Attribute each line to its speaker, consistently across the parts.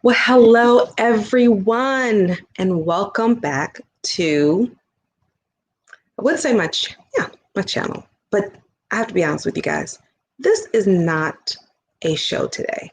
Speaker 1: Well, hello everyone, and welcome back to, I would say my channel, but I have to be honest with you guys. This is not a show today.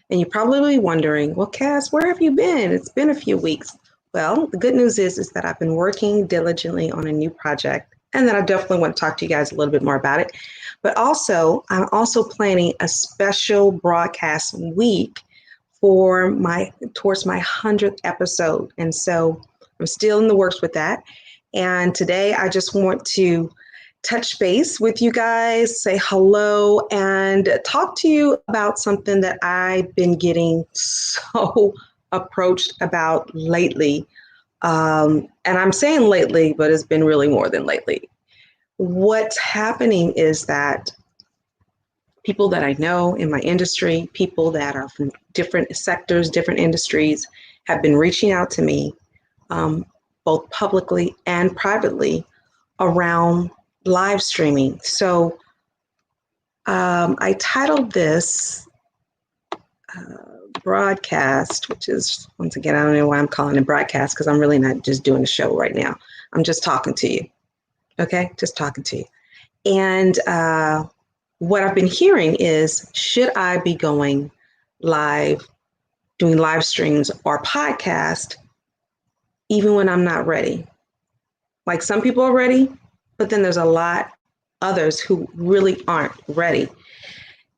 Speaker 1: And you're probably wondering, well, Cass, where have you been? It's been a few weeks. Well, the good news is that I've been working diligently on a new project, and that I definitely want to talk to you guys a little bit more about it. But also, I'm also planning a special broadcast week for towards my 100th episode. And so I'm still in the works with that. And today I just want to touch base with you guys, say hello, and talk to you about something that I've been getting so approached about lately. And I'm saying lately, but it's been really more than lately. What's happening is that people that I know in my industry, people that are from different sectors, different industries, have been reaching out to me, both publicly and privately, around live streaming. So I titled this broadcast, which is, once again, I don't know why I'm calling it broadcast, because I'm really not just doing a show right now. I'm just talking to you. Okay, just talking to you. And what I've been hearing is, should I be going live, doing live streams or podcast, even when I'm not ready? Like, some people are ready, but then there's a lot others who really aren't ready.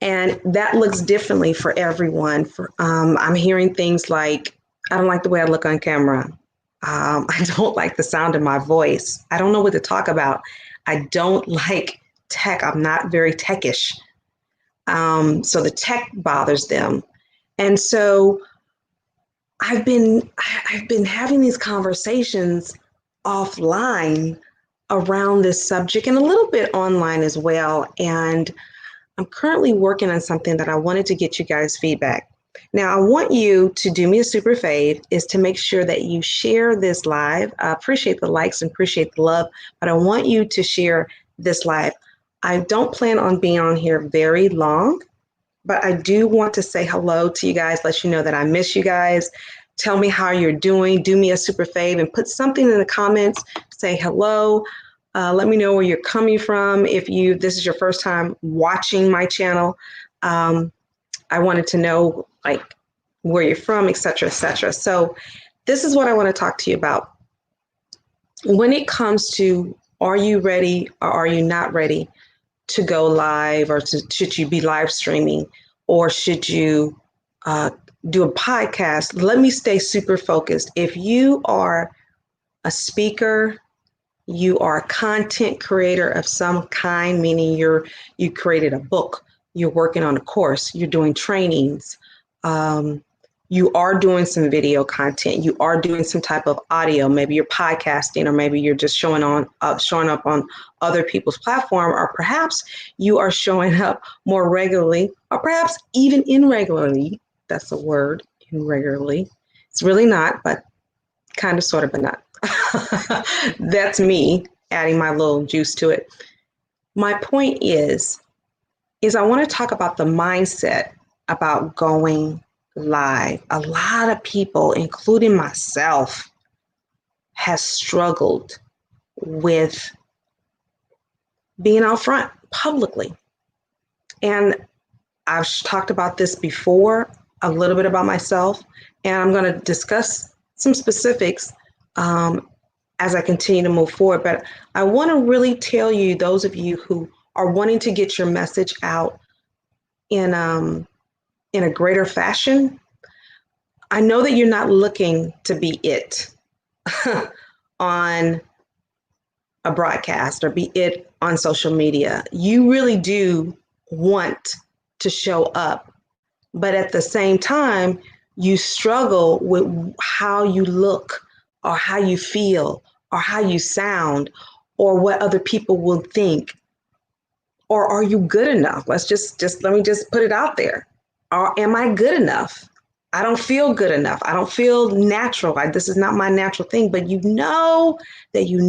Speaker 1: And that looks differently for everyone. I'm hearing things like, I don't like the way I look on camera. I don't like the sound of my voice. I don't know what to talk about. I don't like tech. I'm not very techish. So the tech bothers them. And so I've been having these conversations offline around this subject, and a little bit online as well. And I'm currently working on something that I wanted to get you guys feedback. Now, I want you to do me a super fave, is to make sure that you share this live. I appreciate the likes and appreciate the love, but I want you to share this live. I don't plan on being on here very long, but I do want to say hello to you guys, let you know that I miss you guys. Tell me how you're doing. Do me a super fave and put something in the comments. Say hello. Let me know where you're coming from. If this is your first time watching my channel, I wanted to know, like, where you're from, et cetera, et cetera. So this is what I want to talk to you about. When it comes to, are you ready or are you not ready to go live, or should you be live streaming, or should you do a podcast? Let me stay super focused. If you are a speaker, you are a content creator of some kind, meaning you created a book, you're working on a course, you're doing trainings, you are doing some video content, you are doing some type of audio, maybe you're podcasting, or maybe you're just showing up on other people's platform, or perhaps you are showing up more regularly, or perhaps even irregularly. That's a word, irregularly. It's really not, but kind of, sort of, but not. That's me adding my little juice to it. My point is I want to talk about the mindset about going live. A lot of people, including myself, has struggled with being out front publicly. And I've talked about this before, a little bit about myself, and I'm going to discuss some specifics as I continue to move forward. But I want to really tell you, those of you who are wanting to get your message out in a greater fashion, I know that you're not looking to be it on a broadcast or be it on social media. You really do want to show up, but at the same time, you struggle with how you look, or how you feel, or how you sound, or what other people will think. Or are you good enough? Let me just put it out there. Or am I good enough? I don't feel good enough. I don't feel natural. This is not my natural thing. But you know that you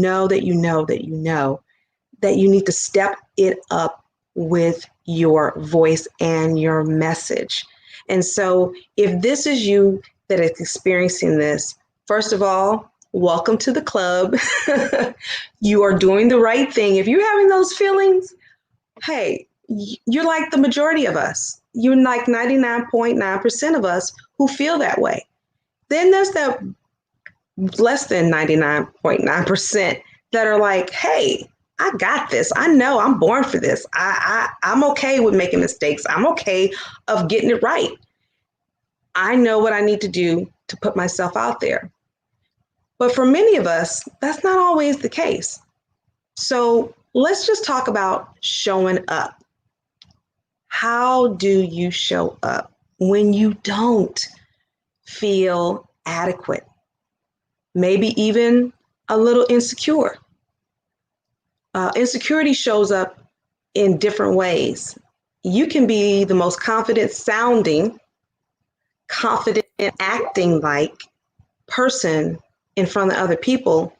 Speaker 1: need to step it up with your voice and your message. And so if this is you that is experiencing this, first of all, welcome to the club. You are doing the right thing. If you're having those feelings, hey, you're like the majority of us. You're like 99.9% of us who feel that way. Then there's that less than 99.9% that are like, hey, I got this. I know I'm born for this. I'm okay with making mistakes. I'm okay of getting it right. I know what I need to do to put myself out there. But for many of us, that's not always the case. So let's just talk about showing up. How do you show up when you don't feel adequate? Maybe even a little insecure. Insecurity shows up in different ways. You can be the most confident sounding, confident acting like person in front of other people,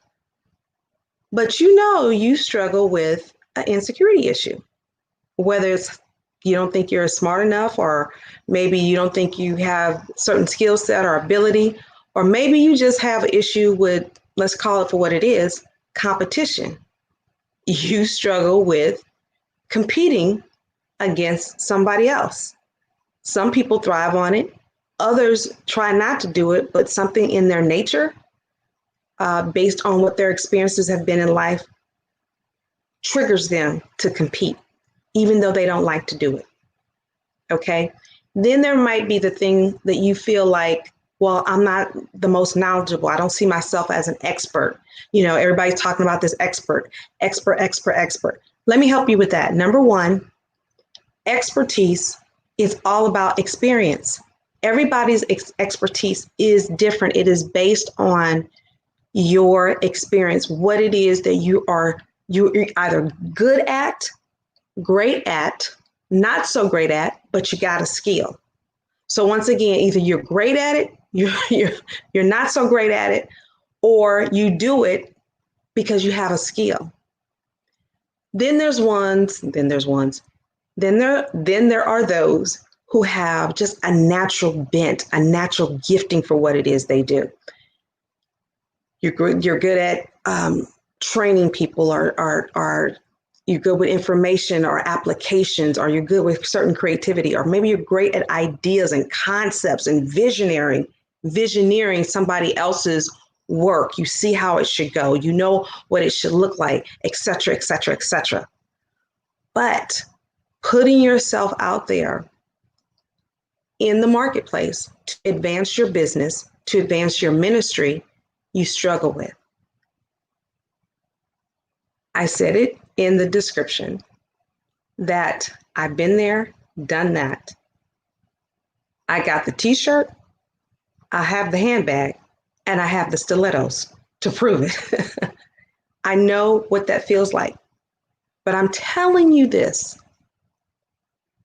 Speaker 1: but you struggle with an insecurity issue, whether it's you don't think you're smart enough, or maybe you don't think you have certain skill set or ability, or maybe you just have an issue with, let's call it for what it is, competition. You struggle with competing against somebody else. Some people thrive on it. Others try not to do it, but something in their nature, based on what their experiences have been in life, triggers them to compete, even though they don't like to do it. Okay? Then there might be the thing that you feel like, well, I'm not the most knowledgeable. I don't see myself as an expert. Everybody's talking about this expert. Let me help you with that. Number one, expertise is all about experience. Everybody's expertise is different. It is based on your experience, what it is that you're either good at, great at, not so great at, but you got a skill. So once again, either you're great at it, you're not so great at it, or you do it because you have a skill. Then there are those who have just a natural bent, a natural gifting for what it is they do. You're good at training people, or you're good with information or applications, or you're good with certain creativity, or maybe you're great at ideas and concepts and visioneering somebody else's work. You see how it should go. You know what it should look like, et cetera, et cetera, et cetera. But putting yourself out there in the marketplace to advance your business, to advance your ministry, you struggle with. I said it in the description that I've been there, done that. I got the t-shirt, I have the handbag, and I have the stilettos to prove it. I know what that feels like. But I'm telling you this,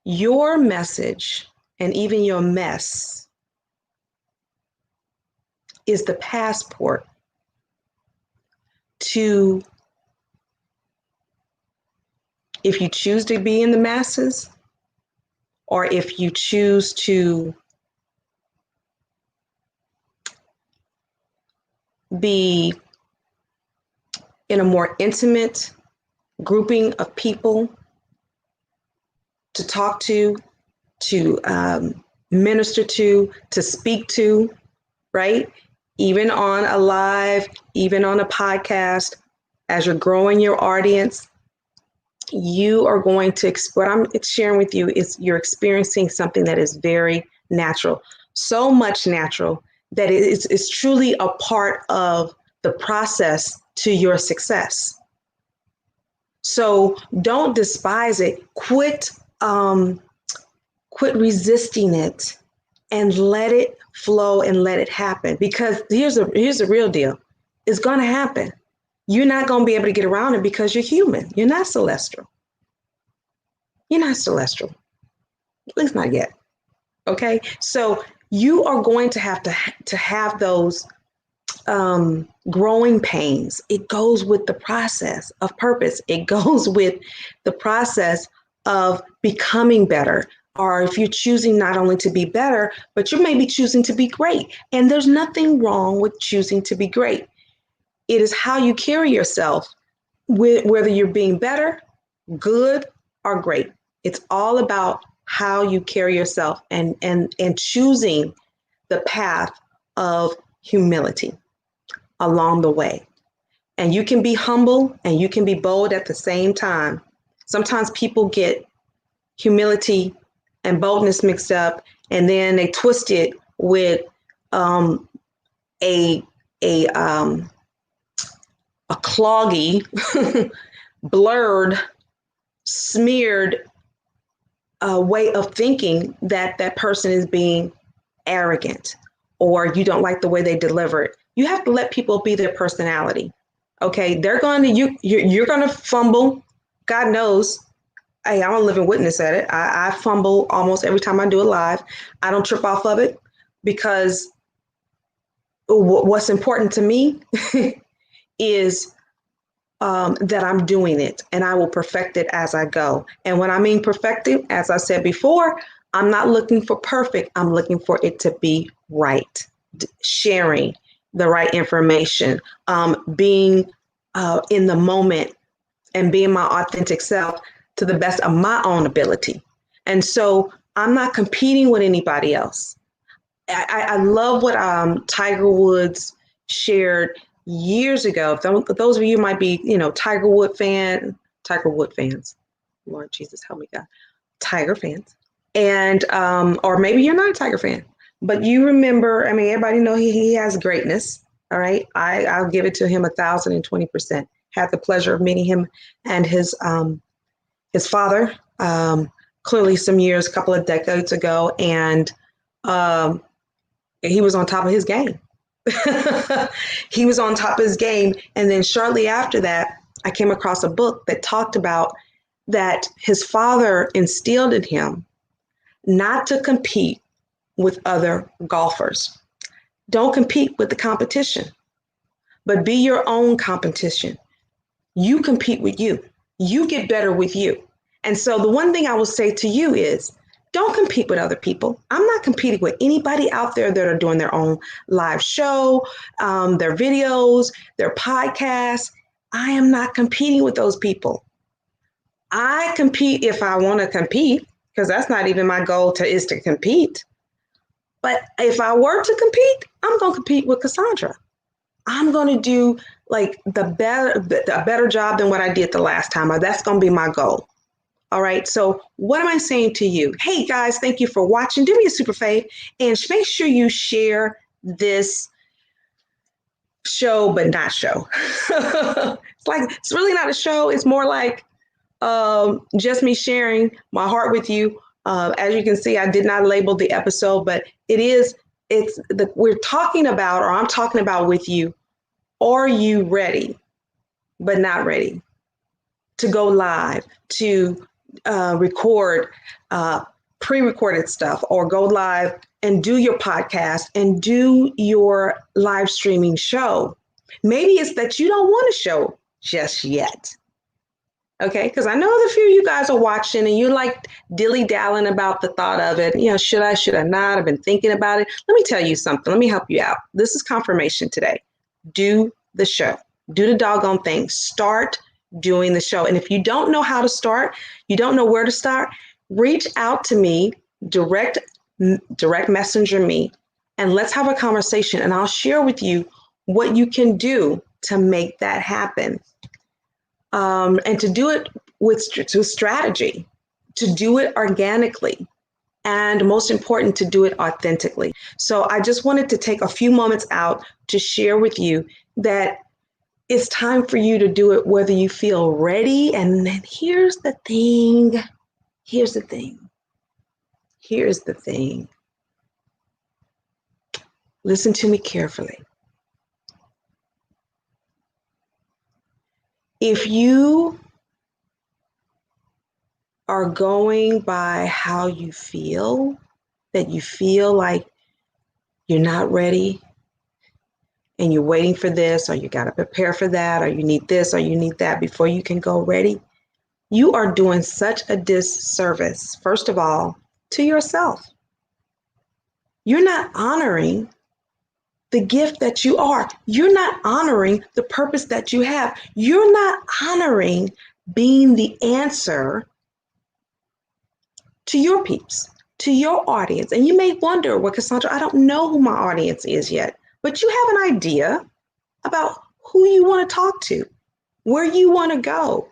Speaker 1: your message and even your mess is the passport to, if you choose to be in the masses, or if you choose to be in a more intimate grouping of people to talk to minister to speak to, right? Even on a live, even on a podcast, as you're growing your audience, you are going to, what I'm sharing with you is you're experiencing something that is very natural, so much natural that it's truly a part of the process to your success. So don't despise it. Quit resisting it and let it flow and let it happen. Because here's the real deal. It's going to happen. You're not going to be able to get around it because you're human. You're not celestial. You're not celestial. At least not yet. Okay? So you are going to have those growing pains. It goes with the process of purpose. It goes with the process of becoming better, or if you're choosing not only to be better, but you may be choosing to be great. And there's nothing wrong with choosing to be great. It is how you carry yourself, whether you're being better, good, or great. It's all about how you carry yourself and choosing the path of humility along the way. And you can be humble and you can be bold at the same time. Sometimes people get humility and boldness mixed up, and then they twist it with a a um, a cloggy, blurred, smeared way of thinking that that person is being arrogant or you don't like the way they deliver it. You have to let people be their personality. Okay, they're going to you're going to fumble. God knows. Hey, I'm a living witness at it. I fumble almost every time I do a live. I don't trip off of it because what's important to me is that I'm doing it and I will perfect it as I go. And when I mean perfected, as I said before, I'm not looking for perfect. I'm looking for it to be right, sharing the right information, being in the moment and being my authentic self to the best of my own ability. And so I'm not competing with anybody else. I love what Tiger Woods shared years ago. Those of you might be, Tiger Wood fans. Lord Jesus, help me God. Tiger fans. And, or maybe you're not a Tiger fan, but you remember, I mean, everybody know he has greatness. All right. I'll give it to him 1,020%. Had the pleasure of meeting him and his father, clearly a couple of decades ago. And, he was on top of his game. He was on top of his game. And then shortly after that, I came across a book that talked about that his father instilled in him not to compete with other golfers. Don't compete with the competition, but be your own competition. You compete with you. You get better with you. And so the one thing I will say to you is, don't compete with other people. I'm not competing with anybody out there that are doing their own live show, their videos, their podcasts. I am not competing with those people. I compete if I want to compete, because that's not even my goal is to compete. But if I were to compete, I'm going to compete with Cassandra. I'm going to do like a better job than what I did the last time. That's going to be my goal. All right. So what am I saying to you? Hey guys, thank you for watching. Do me a super fave and make sure you share this show, but not show. It's really not a show. It's more like just me sharing my heart with you. As you can see, I did not label the episode, but we're talking about, or I'm talking about with you. Are you ready, but not ready to go live, to record pre-recorded stuff, or go live and do your podcast and do your live streaming show? Maybe it's that you don't want to show just yet. Okay, because I know a few of you guys are watching and you're like dilly-dallying about the thought of it. Should I not? I've been thinking about it. Let me tell you something. Let me help you out. This is confirmation today. Do the show. Do the doggone thing. Start doing the show. And if you don't know how to start, you don't know where to start, reach out to me, direct messenger me, and let's have a conversation. And I'll share with you what you can do to make that happen. And to do it with strategy, to do it organically, and most important, to do it authentically. So I just wanted to take a few moments out to share with you that it's time for you to do it whether you feel ready. And then here's the thing. Listen to me carefully. If you are going by how you feel, that you feel like you're not ready and you're waiting for this, or you got to prepare for that, or you need this, or you need that before you can go ready, you are doing such a disservice, first of all, to yourself. You're not honoring the gift that you are. You're not honoring the purpose that you have. You're not honoring being the answer to your peeps, to your audience. And you may wonder, well, Cassandra, I don't know who my audience is yet, but you have an idea about who you want to talk to, where you want to go.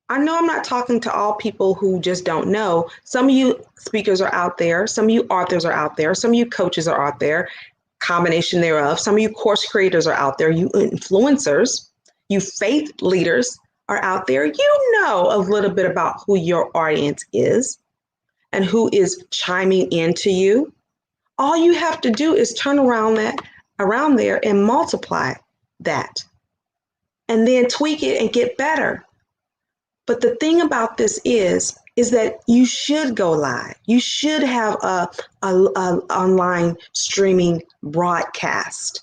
Speaker 1: I know I'm not talking to all people who just don't know. Some of you speakers are out there. Some of you authors are out there. Some of you coaches are out there, combination thereof. Some of you course creators are out there. You influencers, you faith leaders are out there. You know a little bit about who your audience is and who is chiming into you. All you have to do is turn around there and multiply that and then tweak it and get better. But the thing about this is that you should go live. You should have a online streaming broadcast.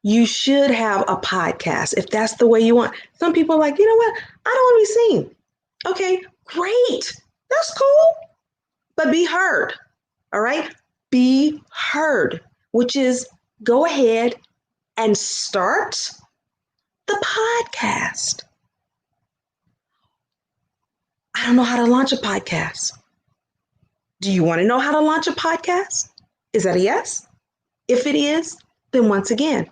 Speaker 1: You should have a podcast if that's the way you want. Some people are like, you know what? I don't want to be seen. Okay, great. That's cool. But be heard. All right? Be heard, which is go ahead and start the podcast. I don't know how to launch a podcast. Do you want to know how to launch a podcast? Is that a yes? If it is, then once again,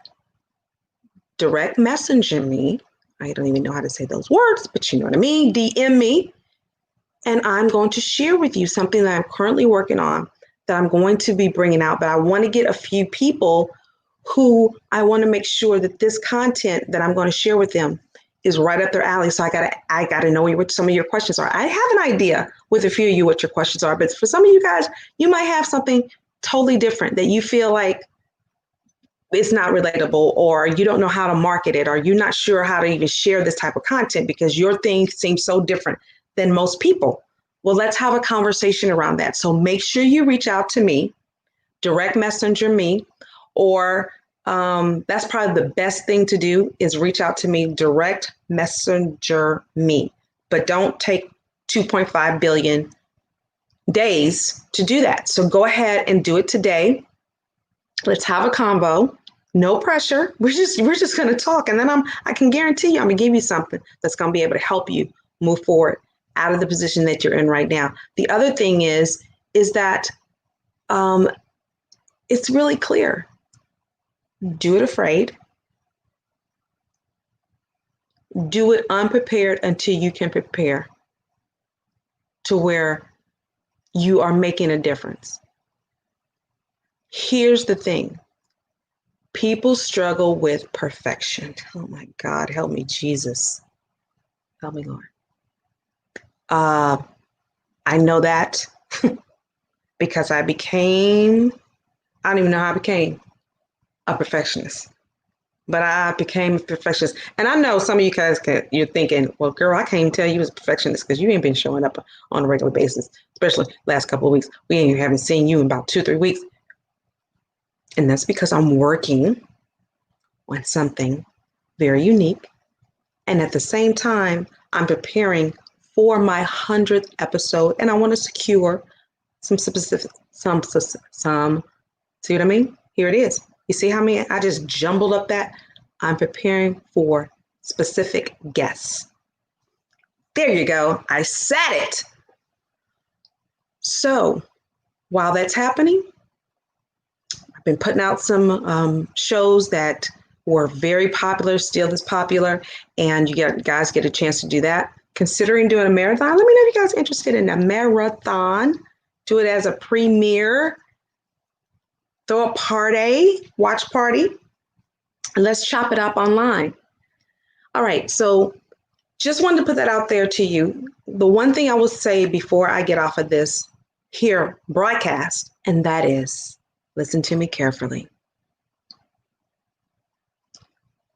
Speaker 1: direct messenger me. I don't even know how to say those words, but you know what I mean. DM me, and I'm going to share with you something that I'm currently working on that I'm going to be bringing out. But I want to get a few people who I want to make sure that this content that I'm going to share with them is right up their alley. So I gotta know what some of your questions are. I have an idea with a few of you what your questions are, but for some of you guys, you might have something totally different that you feel like it's not relatable, or you don't know how to market it, or you're not sure how to even share this type of content because your thing seems so different than most people. Well, let's have a conversation around that. So make sure you reach out to me, direct messenger me, or that's probably the best thing to do is reach out to me, direct messenger me. But don't take 2.5 billion days to do that. So go ahead and do it today. Let's have a convo. No pressure. We're just going to talk, and then I can guarantee you I'm going to give you something that's going to be able to help you move forward out of the position that you're in right now. The other thing is that it's really clear. Do it afraid. Do it unprepared until you can prepare to where you are making a difference. Here's the thing. People struggle with perfection. Oh my God, help me, Jesus. Help me, Lord. I know that because I don't even know how I became a perfectionist, but I became a perfectionist. And I know some of you guys, you're thinking, well, girl, I can't even tell you was a perfectionist because you ain't been showing up on a regular basis, especially last couple of weeks. We haven't seen you in about 2-3 weeks. And that's because I'm working on something very unique. And at the same time, I'm preparing for my 100th episode, and I want to secure some specific, see what I mean? Here it is. You see how I just jumbled up that? I'm preparing for specific guests. There you go. I said it. So while that's happening, I've been putting out some shows that were very popular, still is popular, and guys get a chance to do that. Considering doing a marathon. Let me know if you guys are interested in a marathon. Do it as a premiere. Throw a party, watch party, and let's chop it up online. All right, so just wanted to put that out there to you. The one thing I will say before I get off of this here broadcast, and that is, listen to me carefully.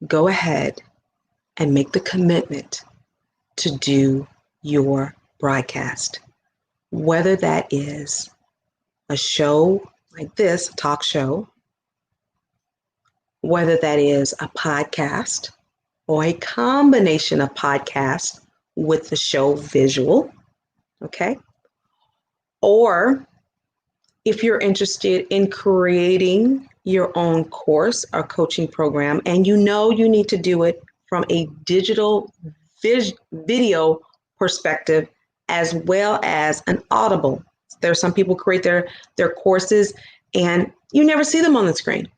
Speaker 1: Go ahead and make the commitment to do your broadcast, whether that is a show like this, a talk show, whether that is a podcast or a combination of podcasts with the show visual, okay? Or if you're interested in creating your own course or coaching program, and you know you need to do it from a digital video perspective as well as an audible. There are some people create their courses and you never see them on the screen.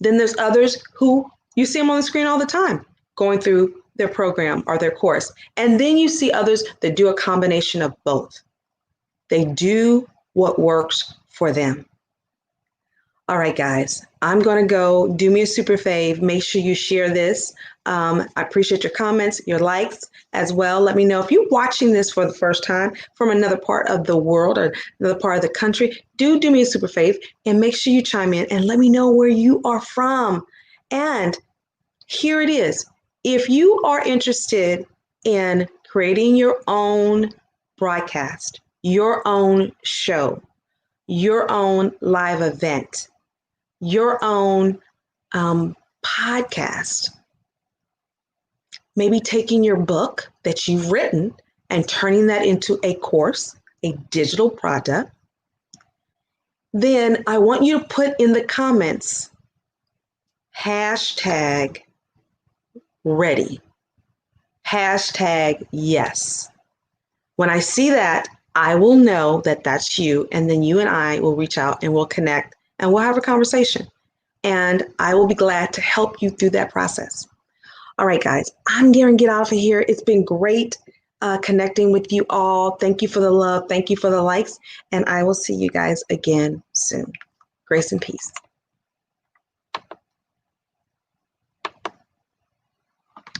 Speaker 1: Then there's others who you see them on the screen all the time going through their program or their course. And then you see others that do a combination of both. They do what works for them. All right, guys, I'm going to go. Do me a super fave. Make sure you share this. I appreciate your comments, your likes as well. Let me know if you're watching this for the first time from another part of the world or another part of the country. Do me a super fave and make sure you chime in and let me know where you are from. And here it is. If you are interested in creating your own broadcast, your own show, your own live event, your own podcast, maybe taking your book that you've written and turning that into a course, a digital product, then I want you to put in the comments, hashtag ready, hashtag yes. When I see that, I will know that that's you, and then you and I will reach out and we'll connect and we'll have a conversation. And I will be glad to help you through that process. All right, guys, I'm going to get out of here. It's been great connecting with you all. Thank you for the love. Thank you for the likes. And I will see you guys again soon. Grace and peace.